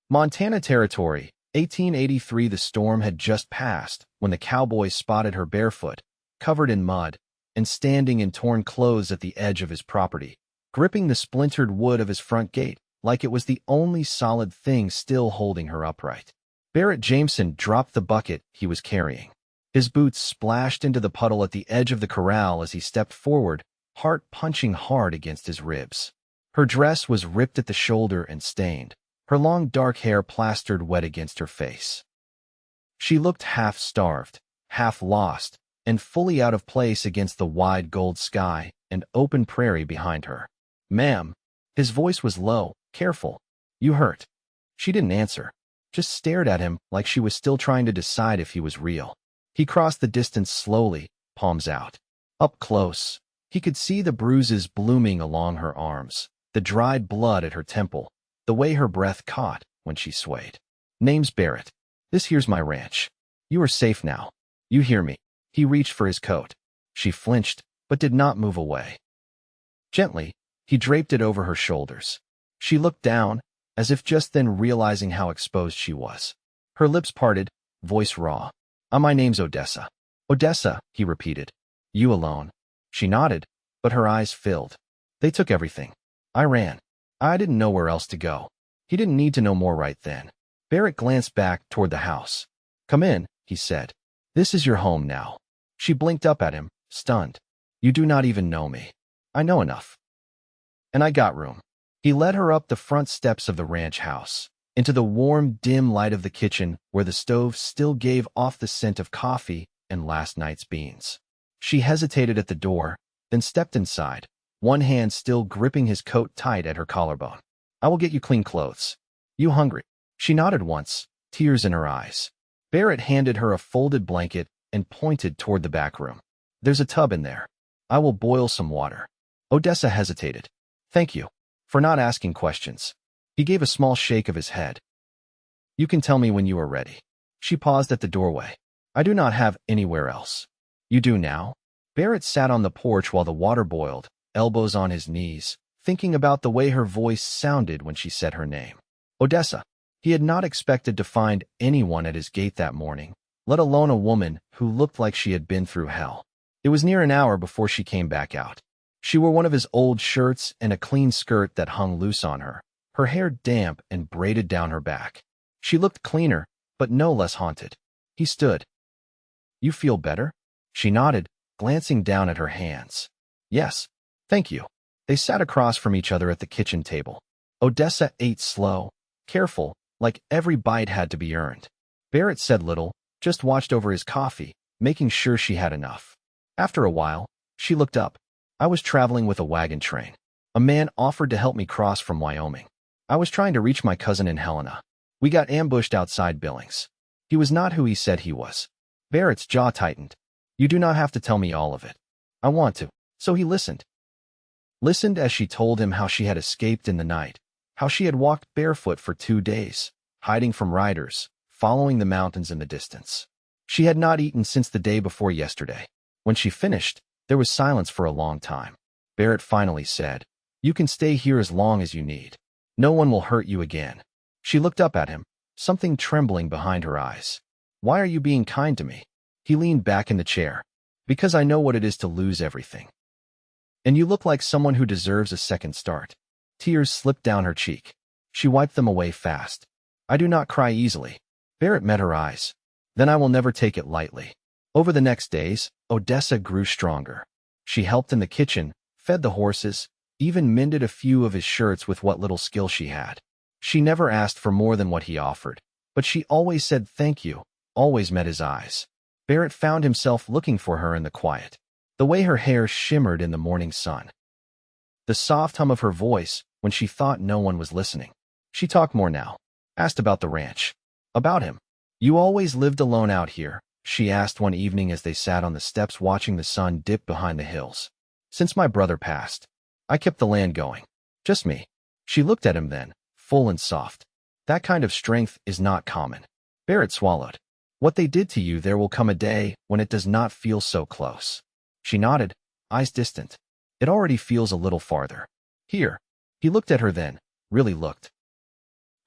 Montana Territory, 1883. The storm had just passed when the cowboy spotted her barefoot, covered in mud, and standing in torn clothes at the edge of his property, gripping the splintered wood of his front gate like it was the only solid thing still holding her upright. Barrett Jameson dropped the bucket he was carrying. His boots splashed into the puddle at the edge of the corral as he stepped forward, heart punching hard against his ribs. Her dress was ripped at the shoulder and stained, her long dark hair plastered wet against her face. She looked half-starved, half-lost, and fully out of place against the wide gold sky and open prairie behind her. "Ma'am." His voice was low, careful. "You hurt?" She didn't answer, just stared at him like she was still trying to decide if he was real. He crossed the distance slowly, palms out. Up close, he could see the bruises blooming along her arms, the dried blood at her temple, the way her breath caught when she swayed. "Name's Barrett. This here's my ranch. You are safe now. You hear me?" He reached for his coat. She flinched, but did not move away. Gently, he draped it over her shoulders. She looked down, as if just then realizing how exposed she was. Her lips parted, voice raw. My name's Odessa." "Odessa," he repeated. "You alone?" She nodded, but her eyes filled. "They took everything. I ran. I didn't know where else to go." He didn't need to know more right then. Barrett glanced back toward the house. "Come in," he said. "This is your home now." She blinked up at him, stunned. "You do not even know me." "I know enough. And I got room." He led her up the front steps of the ranch house, into the warm, dim light of the kitchen where the stove still gave off the scent of coffee and last night's beans. She hesitated at the door, then stepped inside, one hand still gripping his coat tight at her collarbone. "I will get you clean clothes. You hungry?" She nodded once, tears in her eyes. Barrett handed her a folded blanket and pointed toward the back room. "There's a tub in there. I will boil some water." Odessa hesitated. "Thank you for not asking questions." He gave a small shake of his head. "You can tell me when you are ready." She paused at the doorway. "I do not have anywhere else." "You do now?" Barrett sat on the porch while the water boiled, elbows on his knees, thinking about the way her voice sounded when she said her name. Odessa. He had not expected to find anyone at his gate that morning, let alone a woman who looked like she had been through hell. It was near an hour before she came back out. She wore one of his old shirts and a clean skirt that hung loose on her, her hair damp and braided down her back. She looked cleaner, but no less haunted. He stood. "You feel better?" She nodded, glancing down at her hands. "Yes, thank you." They sat across from each other at the kitchen table. Odessa ate slow, careful, like every bite had to be earned. Barrett said little, just watched over his coffee, making sure she had enough. After a while, she looked up. "I was traveling with a wagon train. A man offered to help me cross from Wyoming. I was trying to reach my cousin in Helena. We got ambushed outside Billings. He was not who he said he was." Barrett's jaw tightened. "You do not have to tell me all of it. I want to." So he listened. Listened as she told him how she had escaped in the night, how she had walked barefoot for 2 days, hiding from riders, following the mountains in the distance. She had not eaten since the day before yesterday. When she finished, there was silence for a long time. Barrett finally said, "You can stay here as long as you need. No one will hurt you again." She looked up at him, something trembling behind her eyes. "Why are you being kind to me?" He leaned back in the chair. "Because I know what it is to lose everything. And you look like someone who deserves a second start." Tears slipped down her cheek. She wiped them away fast. "I do not cry easily." Barrett met her eyes. "Then I will never take it lightly." Over the next days, Odessa grew stronger. She helped in the kitchen, fed the horses, even mended a few of his shirts with what little skill she had. She never asked for more than what he offered, but she always said thank you, always met his eyes. Barrett found himself looking for her in the quiet, the way her hair shimmered in the morning sun, the soft hum of her voice when she thought no one was listening. She talked more now, asked about the ranch, about him. "You always lived alone out here?" she asked one evening as they sat on the steps watching the sun dip behind the hills. "Since my brother passed, I kept the land going. Just me." She looked at him then, full and soft. "That kind of strength is not common." Barrett swallowed. "What they did to you, there will come a day when it does not feel so close." She nodded, eyes distant. "It already feels a little farther. Here." He looked at her then, really looked.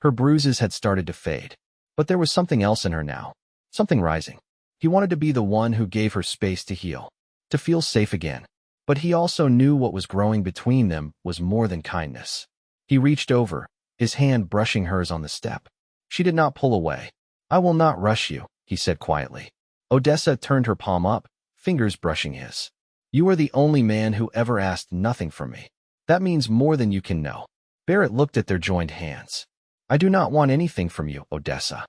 Her bruises had started to fade. But there was something else in her now. Something rising. He wanted to be the one who gave her space to heal, to feel safe again. But he also knew what was growing between them was more than kindness. He reached over, his hand brushing hers on the step. She did not pull away. "I will not rush you," he said quietly. Odessa turned her palm up, fingers brushing his. "You are the only man who ever asked nothing from me. That means more than you can know." Barrett looked at their joined hands. "I do not want anything from you, Odessa.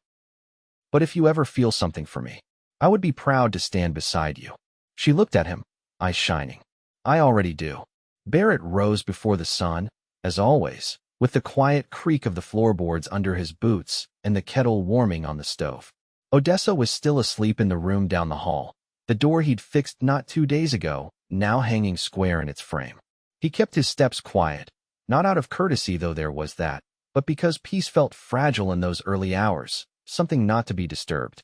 But if you ever feel something for me, I would be proud to stand beside you." She looked at him, eyes shining. "I already do." Barrett rose before the sun, as always, with the quiet creak of the floorboards under his boots and the kettle warming on the stove. Odessa was still asleep in the room down the hall, the door he'd fixed not 2 days ago, now hanging square in its frame. He kept his steps quiet, not out of courtesy though there was that, but because peace felt fragile in those early hours, something not to be disturbed.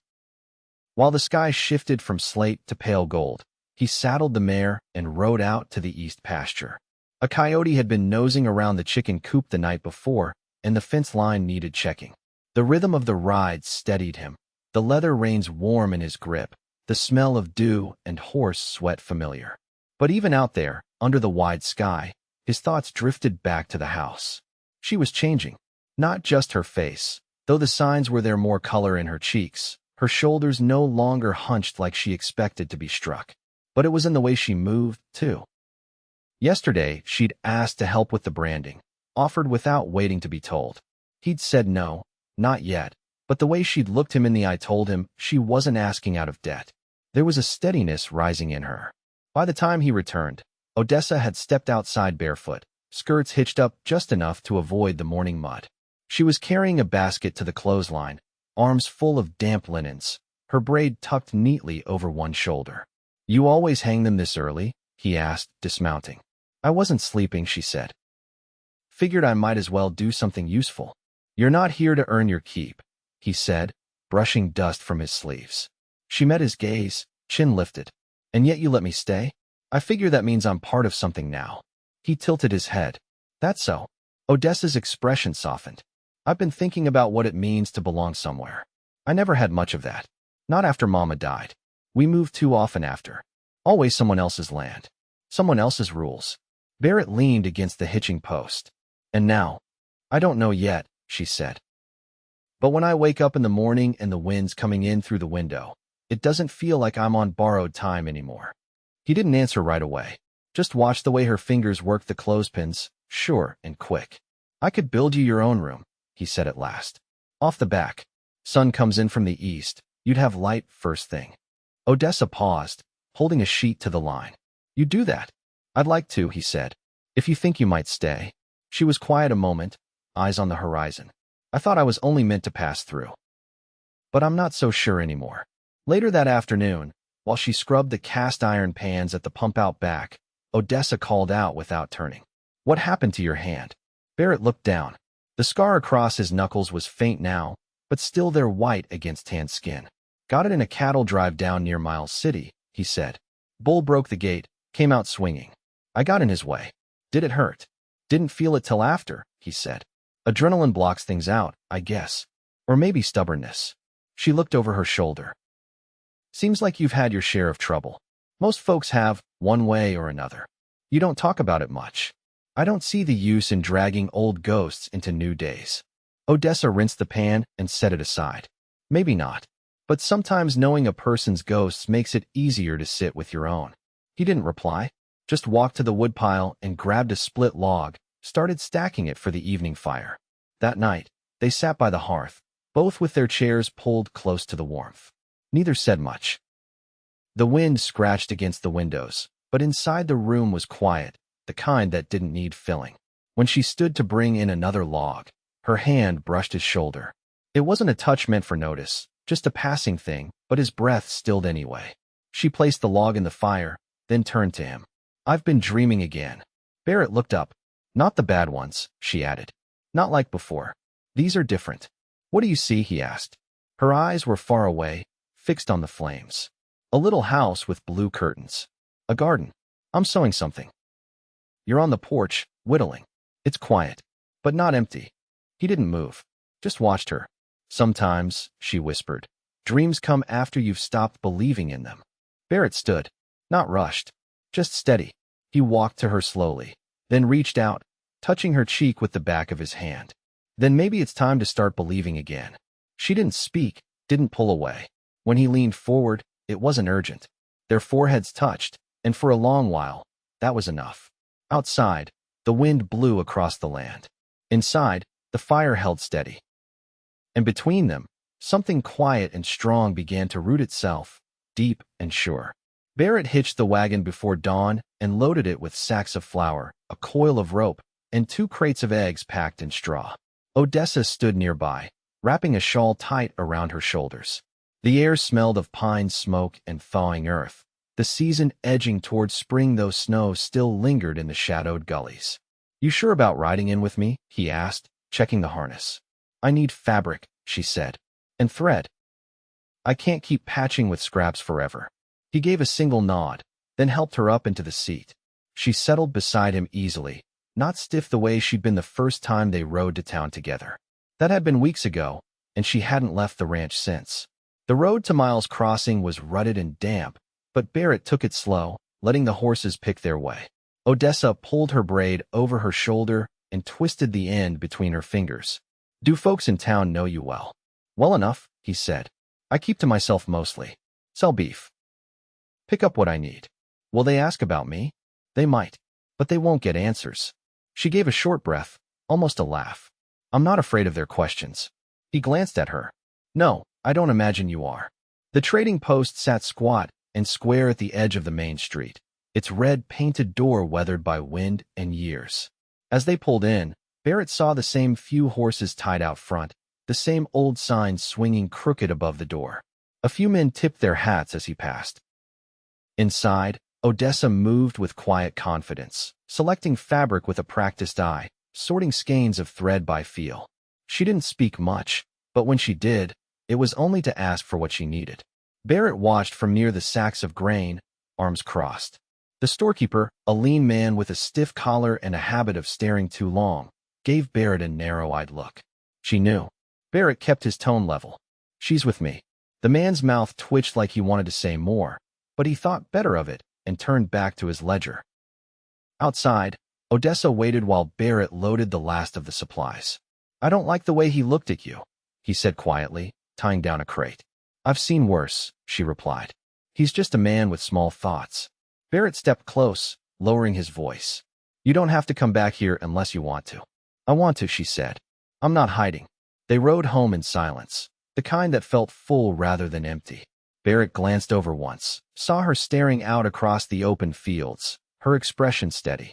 While the sky shifted from slate to pale gold, he saddled the mare and rode out to the east pasture. A coyote had been nosing around the chicken coop the night before, and the fence line needed checking. The rhythm of the ride steadied him, the leather reins warm in his grip, the smell of dew and horse sweat familiar. But even out there, under the wide sky, his thoughts drifted back to the house. She was changing. Not just her face, though the signs were there, more color in her cheeks, her shoulders no longer hunched like she expected to be struck. But it was in the way she moved, too. Yesterday, she'd asked to help with the branding, offered without waiting to be told. He'd said no, not yet, but the way she'd looked him in the eye told him she wasn't asking out of debt. There was a steadiness rising in her. By the time he returned, Odessa had stepped outside barefoot, skirts hitched up just enough to avoid the morning mud. She was carrying a basket to the clothesline, arms full of damp linens, her braid tucked neatly over one shoulder. "You always hang them this early?" he asked, dismounting. "I wasn't sleeping," she said. "Figured I might as well do something useful." "You're not here to earn your keep," he said, brushing dust from his sleeves. She met his gaze, chin lifted. "And yet you let me stay? I figure that means I'm part of something now." He tilted his head. "That's so." Odessa's expression softened. "I've been thinking about what it means to belong somewhere. I never had much of that. Not after Mama died. We moved too often after. Always someone else's land. Someone else's rules." Barrett leaned against the hitching post. "And now? I don't know yet," she said. "But when I wake up in the morning and the wind's coming in through the window, it doesn't feel like I'm on borrowed time anymore." He didn't answer right away. Just watched the way her fingers worked the clothespins, sure and quick. "I could build you your own room," he said at last. "Off the back. Sun comes in from the east. You'd have light first thing." Odessa paused, holding a sheet to the line. "You do that?" "I'd like to," he said. "If you think you might stay." She was quiet a moment, eyes on the horizon. "I thought I was only meant to pass through. But I'm not so sure anymore." Later that afternoon, while she scrubbed the cast iron pans at the pump out back, Odessa called out without turning. "What happened to your hand?" Barrett looked down. The scar across his knuckles was faint now, but still there, white against tan skin. "Got it in a cattle drive down near Miles City," he said. "Bull broke the gate, came out swinging. I got in his way." "Did it hurt?" "Didn't feel it till after," he said. "Adrenaline blocks things out, I guess. Or maybe stubbornness." She looked over her shoulder. "Seems like you've had your share of trouble. Most folks have, one way or another. You don't talk about it much. I don't see the use in dragging old ghosts into new days." Odessa rinsed the pan and set it aside. "Maybe not. But sometimes knowing a person's ghosts makes it easier to sit with your own." He didn't reply, just walked to the woodpile and grabbed a split log, started stacking it for the evening fire. That night, they sat by the hearth, both with their chairs pulled close to the warmth. Neither said much. The wind scratched against the windows, but inside the room was quiet, the kind that didn't need filling. When she stood to bring in another log, her hand brushed his shoulder. It wasn't a touch meant for notice, just a passing thing, but his breath stilled anyway. She placed the log in the fire, then turned to him. "I've been dreaming again." Barrett looked up. "Not the bad ones," she added. "Not like before. These are different." "What do you see?" he asked. Her eyes were far away, fixed on the flames. "A little house with blue curtains. A garden. I'm sewing something. You're on the porch, whittling. It's quiet, but not empty." He didn't move. Just watched her. Sometimes, she whispered, dreams come after you've stopped believing in them. Barrett stood, not rushed, just steady. He walked to her slowly, then reached out, touching her cheek with the back of his hand. Then maybe it's time to start believing again. She didn't speak, didn't pull away. When he leaned forward, it wasn't urgent. Their foreheads touched, and for a long while, that was enough. Outside, the wind blew across the land. Inside, the fire held steady. And between them, something quiet and strong began to root itself, deep and sure. Barrett hitched the wagon before dawn and loaded it with sacks of flour, a coil of rope, and 2 crates of eggs packed in straw. Odessa stood nearby, wrapping a shawl tight around her shoulders. The air smelled of pine smoke and thawing earth, the season edging toward spring though snow still lingered in the shadowed gullies. "You sure about riding in with me?" he asked, checking the harness. "I need fabric," she said, "and thread. I can't keep patching with scraps forever." He gave a single nod, then helped her up into the seat. She settled beside him easily, not stiff the way she'd been the first time they rode to town together. That had been weeks ago, and she hadn't left the ranch since. The road to Miles Crossing was rutted and damp, but Barrett took it slow, letting the horses pick their way. Odessa pulled her braid over her shoulder and twisted the end between her fingers. "Do folks in town know you well?" "Well enough," he said. "I keep to myself mostly. Sell beef. Pick up what I need." "Will they ask about me?" "They might, but they won't get answers." She gave a short breath, almost a laugh. "I'm not afraid of their questions." He glanced at her. "No, I don't imagine you are." The trading post sat squat and square at the edge of the main street, its red painted door weathered by wind and years. As they pulled in, Barrett saw the same few horses tied out front, the same old sign swinging crooked above the door. A few men tipped their hats as he passed. Inside, Odessa moved with quiet confidence, selecting fabric with a practiced eye, sorting skeins of thread by feel. She didn't speak much, but when she did, it was only to ask for what she needed. Barrett watched from near the sacks of grain, arms crossed. The storekeeper, a lean man with a stiff collar and a habit of staring too long, gave Barrett a narrow-eyed look. She knew. Barrett kept his tone level. "She's with me." The man's mouth twitched like he wanted to say more, but he thought better of it and turned back to his ledger. Outside, Odessa waited while Barrett loaded the last of the supplies. "I don't like the way he looked at you," he said quietly, tying down a crate. "I've seen worse," she replied. "He's just a man with small thoughts." Barrett stepped close, lowering his voice. "You don't have to come back here unless you want to." "I want to," she said. "I'm not hiding." They rode home in silence, the kind that felt full rather than empty. Barrett glanced over once, saw her staring out across the open fields, her expression steady.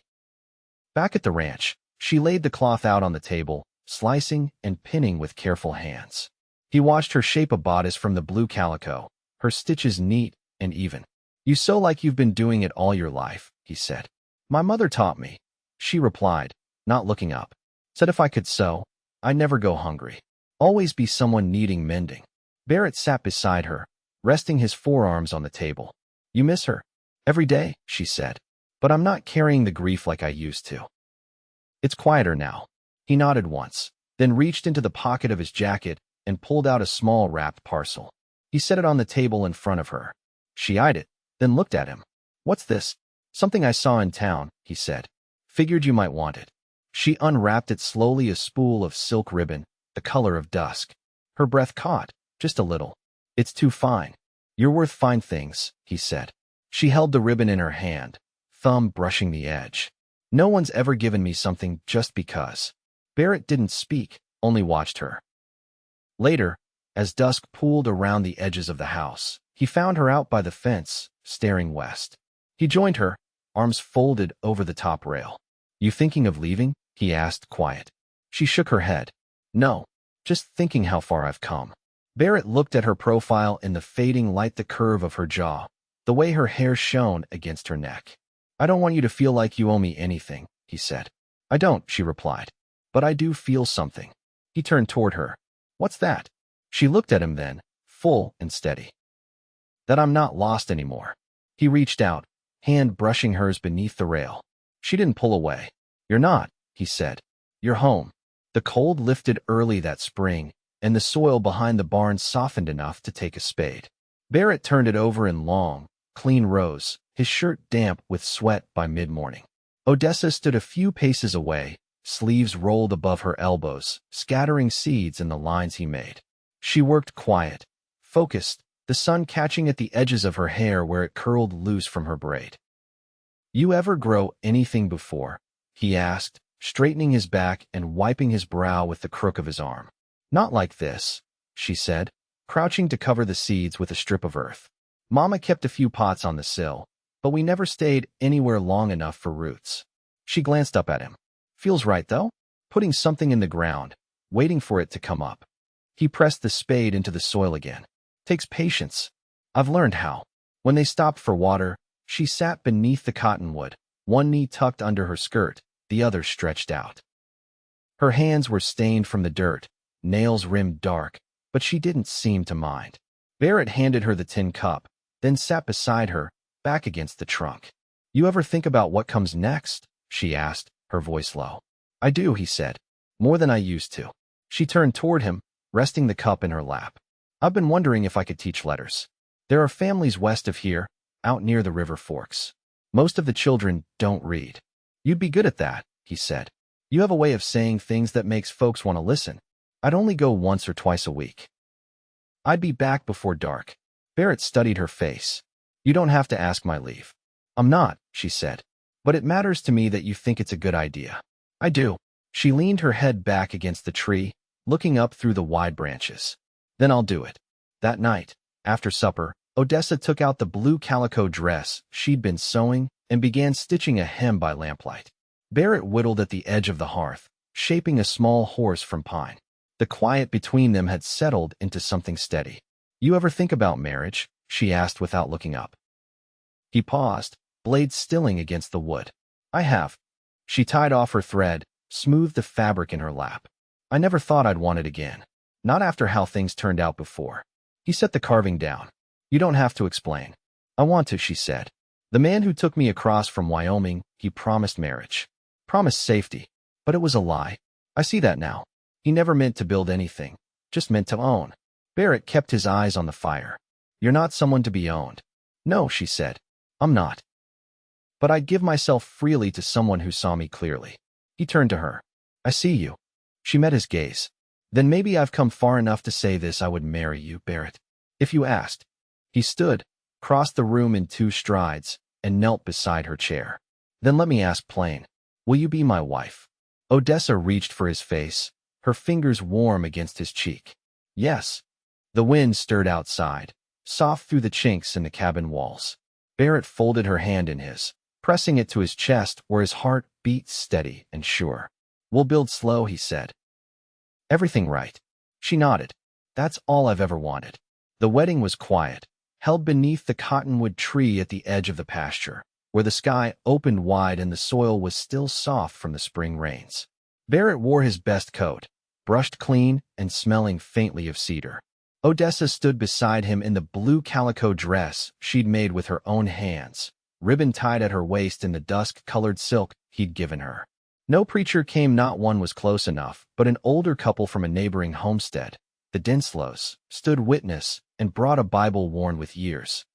Back at the ranch, she laid the cloth out on the table, slicing and pinning with careful hands. He watched her shape a bodice from the blue calico, her stitches neat and even. "You sew like you've been doing it all your life," he said. "My mother taught me," she replied, not looking up. "Said if I could sew, I'd never go hungry. Always be someone needing mending." Barrett sat beside her, resting his forearms on the table. "You miss her?" "Every day," she said. "But I'm not carrying the grief like I used to." "It's quieter now." He nodded once, then reached into the pocket of his jacket and pulled out a small wrapped parcel. He set it on the table in front of her. She eyed it, then looked at him. "What's this?" "Something I saw in town," he said. "Figured you might want it." She unwrapped it slowly, a spool of silk ribbon, the color of dusk. Her breath caught, just a little. "It's too fine." "You're worth fine things," he said. She held the ribbon in her hand, thumb brushing the edge. "No one's ever given me something just because." Barrett didn't speak, only watched her. Later, as dusk pooled around the edges of the house, he found her out by the fence, staring west. He joined her, arms folded over the top rail. "You thinking of leaving?" he asked, quiet. She shook her head. "No, just thinking how far I've come." Barrett looked at her profile in the fading light, the curve of her jaw, the way her hair shone against her neck. "I don't want you to feel like you owe me anything," he said. "I don't," she replied. "But I do feel something." He turned toward her. "What's that?" She looked at him then, full and steady. "That I'm not lost anymore." He reached out, hand brushing hers beneath the rail. She didn't pull away. "You're not," he said. "You're home." The cold lifted early that spring, and the soil behind the barn softened enough to take a spade. Barrett turned it over in long, clean rows, his shirt damp with sweat by mid-morning. Odessa stood a few paces away, sleeves rolled above her elbows, scattering seeds in the lines he made. She worked quiet, focused, the sun catching at the edges of her hair where it curled loose from her braid. "You ever grow anything before?" he asked, straightening his back and wiping his brow with the crook of his arm. "Not like this," she said, crouching to cover the seeds with a strip of earth. "Mama kept a few pots on the sill, but we never stayed anywhere long enough for roots." She glanced up at him. "Feels right, though? Putting something in the ground, waiting for it to come up." He pressed the spade into the soil again. "Takes patience. I've learned how." When they stopped for water, she sat beneath the cottonwood, one knee tucked under her skirt, the other stretched out. Her hands were stained from the dirt, nails rimmed dark, but she didn't seem to mind. Barrett handed her the tin cup, then sat beside her, back against the trunk. "You ever think about what comes next?" she asked, her voice low. "I do," he said. "More than I used to." She turned toward him, resting the cup in her lap. "I've been wondering if I could teach letters. There are families west of here, out near the river forks. Most of the children don't read. You'd be good at that," he said. "You have a way of saying things that makes folks want to listen. I'd only go once or twice a week. I'd be back before dark." Barrett studied her face. "You don't have to ask my leave." "I'm not," she said. "But it matters to me that you think it's a good idea." "I do." She leaned her head back against the tree, looking up through the wide branches. "Then I'll do it." That night, after supper, Odessa took out the blue calico dress she'd been sewing and began stitching a hem by lamplight. Barrett whittled at the edge of the hearth, shaping a small horse from pine. The quiet between them had settled into something steady. "You ever think about marriage?" she asked without looking up. He paused, blade stilling against the wood. "I have." She tied off her thread, smoothed the fabric in her lap. "I never thought I'd want it again. Not after how things turned out before." He set the carving down. "You don't have to explain." "I want to," she said. "The man who took me across from Wyoming, he promised marriage. Promised safety. But it was a lie. I see that now. He never meant to build anything. Just meant to own." Barrett kept his eyes on the fire. "You're not someone to be owned." "No," she said. "I'm not. But I'd give myself freely to someone who saw me clearly." He turned to her. "I see you." She met his gaze. "Then maybe I've come far enough to say this: I would marry you, Barrett. If you asked." He stood, crossed the room in 2 strides, and knelt beside her chair. "Then let me ask plain. Will you be my wife?" Odessa reached for his face, her fingers warm against his cheek. "Yes." The wind stirred outside, soft through the chinks in the cabin walls. Barrett folded her hand in his, pressing it to his chest where his heart beat steady and sure. "We'll build slow," he said. "Everything right." She nodded. "That's all I've ever wanted." The wedding was quiet, held beneath the cottonwood tree at the edge of the pasture, where the sky opened wide and the soil was still soft from the spring rains. Barrett wore his best coat, brushed clean and smelling faintly of cedar. Odessa stood beside him in the blue calico dress she'd made with her own hands, ribbon tied at her waist in the dusk-colored silk he'd given her. No preacher came, not one was close enough, but an older couple from a neighboring homestead, the Dinslows, stood witness and brought a Bible worn with years.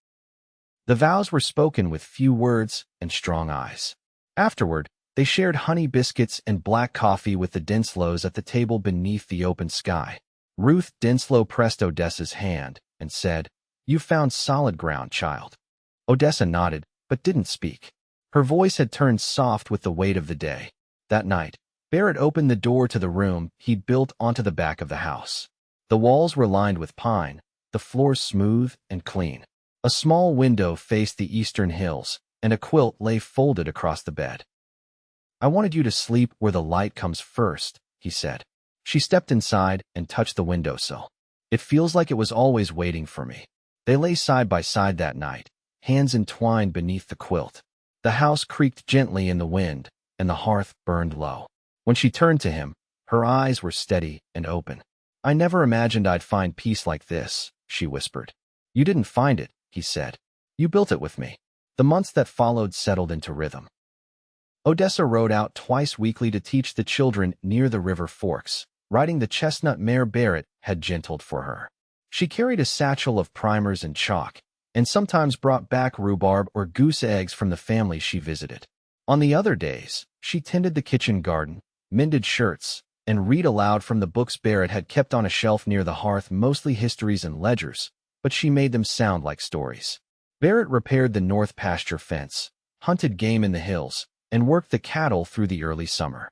The vows were spoken with few words and strong eyes. Afterward, they shared honey biscuits and black coffee with the Dinslows at the table beneath the open sky. Ruth Dinslow pressed Odessa's hand and said, "You've found solid ground, child." Odessa nodded, but didn't speak. Her voice had turned soft with the weight of the day. That night, Barrett opened the door to the room he'd built onto the back of the house. The walls were lined with pine, the floor smooth and clean. A small window faced the eastern hills, and a quilt lay folded across the bed. "I wanted you to sleep where the light comes first," he said. She stepped inside and touched the windowsill. "It feels like it was always waiting for me." They lay side by side that night, hands entwined beneath the quilt. The house creaked gently in the wind, and the hearth burned low. When she turned to him, her eyes were steady and open. "I never imagined I'd find peace like this," she whispered. "You didn't find it," he said. "You built it with me." The months that followed settled into rhythm. Odessa rode out twice weekly to teach the children near the river forks, riding the chestnut mare Barrett had gentled for her. She carried a satchel of primers and chalk, and sometimes brought back rhubarb or goose eggs from the family she visited. On the other days, she tended the kitchen garden, mended shirts, and read aloud from the books Barrett had kept on a shelf near the hearth, mostly histories and ledgers, but she made them sound like stories. Barrett repaired the north pasture fence, hunted game in the hills, and worked the cattle through the early summer.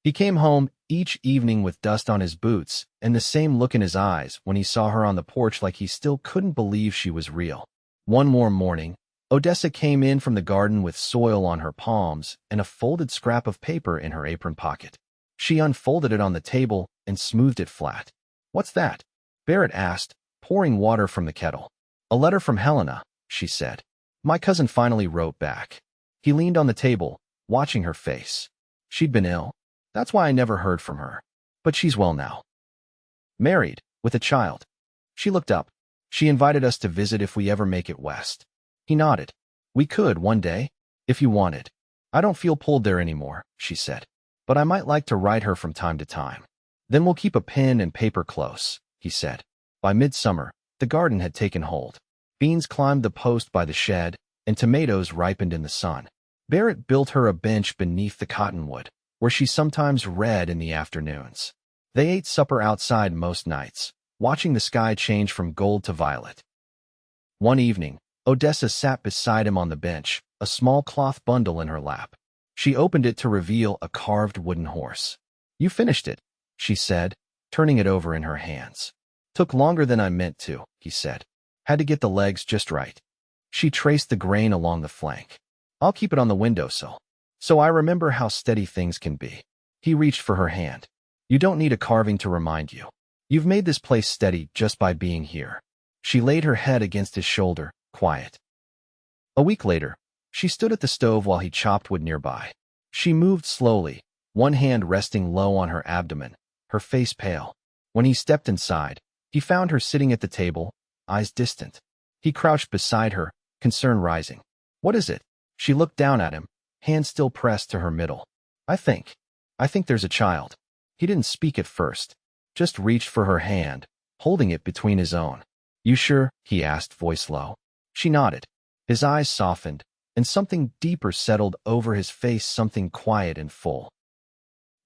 He came home each evening with dust on his boots and the same look in his eyes when he saw her on the porch, like he still couldn't believe she was real. One more morning, Odessa came in from the garden with soil on her palms and a folded scrap of paper in her apron pocket. She unfolded it on the table and smoothed it flat. "What's that?" Barrett asked, pouring water from the kettle. "A letter from Helena," she said. "My cousin finally wrote back." He leaned on the table, watching her face. She'd been ill. That's why I never heard from her. But she's well now. Married, with a child. She looked up. "She invited us to visit if we ever make it west." He nodded. "We could, one day, if you wanted." "I don't feel pulled there anymore," she said. "But I might like to write her from time to time." "Then we'll keep a pen and paper close," he said. By midsummer, the garden had taken hold. Beans climbed the post by the shed, and tomatoes ripened in the sun. Barrett built her a bench beneath the cottonwood, where she sometimes read in the afternoons. They ate supper outside most nights, watching the sky change from gold to violet. One evening, Odessa sat beside him on the bench, a small cloth bundle in her lap. She opened it to reveal a carved wooden horse. "You finished it," she said, turning it over in her hands. "Took longer than I meant to," he said. "Had to get the legs just right." She traced the grain along the flank. "I'll keep it on the windowsill, so I remember how steady things can be." He reached for her hand. "You don't need a carving to remind you. You've made this place steady just by being here." She laid her head against his shoulder, quiet. A week later, she stood at the stove while he chopped wood nearby. She moved slowly, one hand resting low on her abdomen, her face pale. When he stepped inside, he found her sitting at the table, eyes distant. He crouched beside her, concern rising. "What is it?" She looked down at him, hand still pressed to her middle. I think there's a child." He didn't speak at first, just reached for her hand, holding it between his own. "You sure?" he asked, voice low. She nodded. His eyes softened, and something deeper settled over his face, something quiet and full.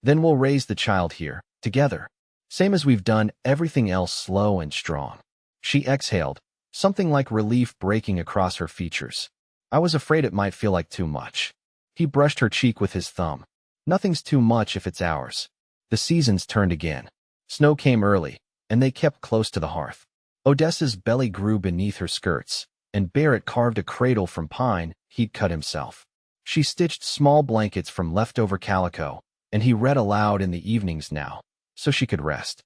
"Then we'll raise the child here, together. Same as we've done everything else, slow and strong." She exhaled, something like relief breaking across her features. "I was afraid it might feel like too much." He brushed her cheek with his thumb. "Nothing's too much if it's ours." The seasons turned again. Snow came early, and they kept close to the hearth. Odessa's belly grew beneath her skirts, and Barrett carved a cradle from pine he'd cut himself. She stitched small blankets from leftover calico, and he read aloud in the evenings now, so she could rest.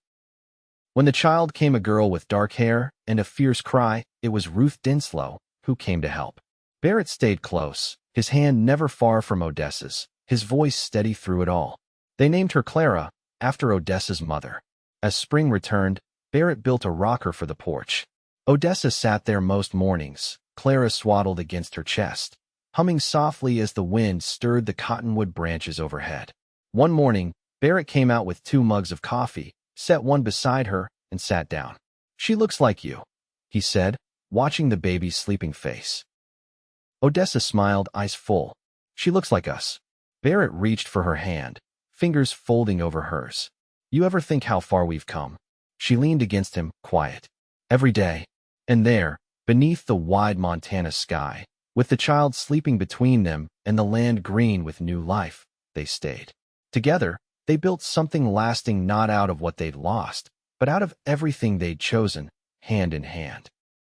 When the child came, a girl with dark hair and a fierce cry, it was Ruth Dinslow, who came to help. Barrett stayed close, his hand never far from Odessa's, his voice steady through it all. They named her Clara, after Odessa's mother. As spring returned, Barrett built a rocker for the porch. Odessa sat there most mornings, Clara swaddled against her chest, humming softly as the wind stirred the cottonwood branches overhead. One morning, Barrett came out with 2 mugs of coffee, set one beside her, and sat down. "She looks like you," he said, watching the baby's sleeping face. Odessa smiled, eyes full. "She looks like us." Barrett reached for her hand, fingers folding over hers. "You ever think how far we've come?" She leaned against him, quiet. "Every day." And there, beneath the wide Montana sky, with the child sleeping between them and the land green with new life, they stayed. Together, they built something lasting, not out of what they'd lost, but out of everything they'd chosen, hand in hand.